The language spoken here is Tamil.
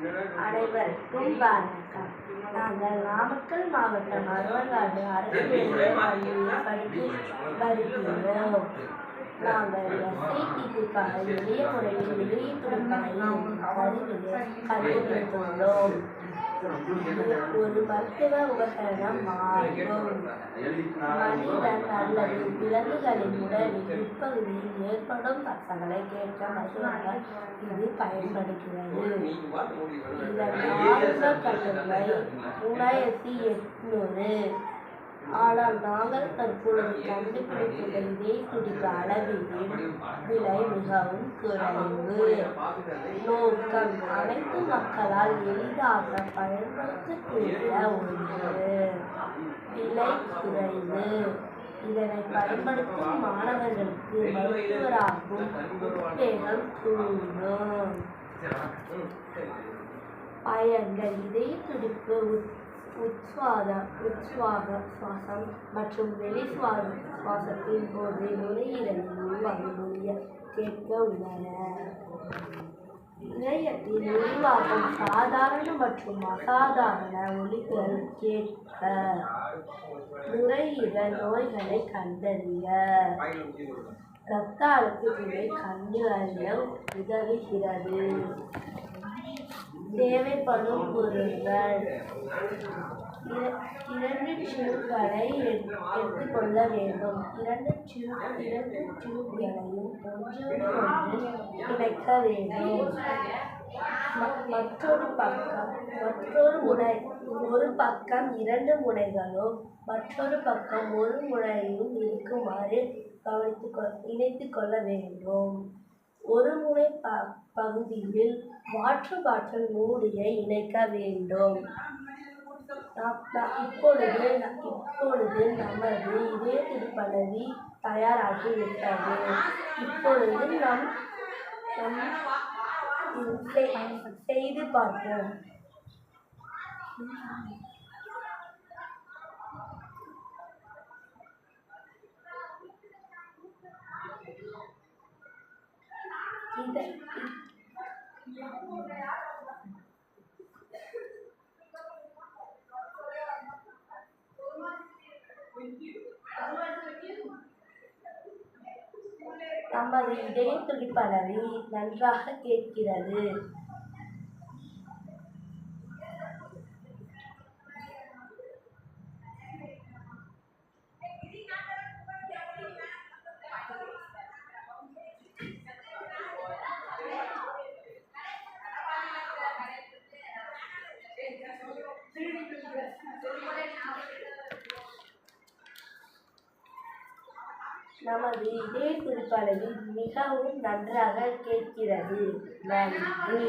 அனைவருக்கும் வணக்கம். நாங்கள் நாமக்கல் மாவட்டம் அருவங்காடு அரசு மேல்நிலைப் பள்ளியில் படித்து வருகிறோம். நாங்கள் SITக்காக எளிய முறையில் வெளியீட்டுரையும் கண்டுபிடித்துள்ளோம். ஒரு மருத்துவ உபகரணம் ஆகும். மனிதன் அல்லது விலங்குகளின் உடலின் உட்பகுதியில் ஏற்படும் சத்தங்களை கேட்க மட்டுமல்ல இது பயன்படுகிறது. இதன் ஆரம்ப கட்டுரை 3800. ஆனால் நாங்கள் தற்பொழுது கண்டுபிடித்துள்ள இதய துடிப்பு அளவீட்டின் விலை மிகவும் குறைவு. நோக்கம் அனைத்து மக்களால் எளிதாக பயன்படுத்தக்கூடிய ஒன்று. விலை குறைவு. இதனை பயன்படுத்தும் மாணவர்களுக்கு மருத்துவராகும் உத்வேகம் கூடும். பயன்கள் இதய துடிப்பு உட்சுவாசம் மற்றும் வெளி சுவாசத்தின் போது நுரையீரலில் வழிமொழிய கேட்க உள்ளன. இதயத்தில் உருவாகும் சாதாரண மற்றும் அசாதாரண ஒலிகள் கேட்க. நுரையீரல் நோய்களை கண்டறிய. இரத்த அழுத்தத்தினை கண்டறிய உதவுகிறது. தேவைப்படும் பொருட்கள்: 2 டியூப்களை எடுத்துக்கொள்ள வேண்டும். 2 டியூப்களையும் ஒன்றோடு ஒன்று இணைக்க வேண்டும். ஒரு பக்கம் 2 முனைகளும் மற்றொரு பக்கம் 1 முனையும் இருக்குமாறு இணைத்துக் கொள்ள வேண்டும். ஒரு முனை பகுதியில் வாட்டர் பாட்டில் மூடியை இணைக்க வேண்டும். இப்பொழுது நமது இதய துடிப்பளவி தயாராகிவிட்டது. இப்பொழுது நாம் செய்து பார்ப்போம். நமது இதய துடிப்பளவி நன்றாக கேட்கிறது. நமது இதய துடிப்பளவி மிகவும் நன்றாக கேட்கிறது. நன்றி.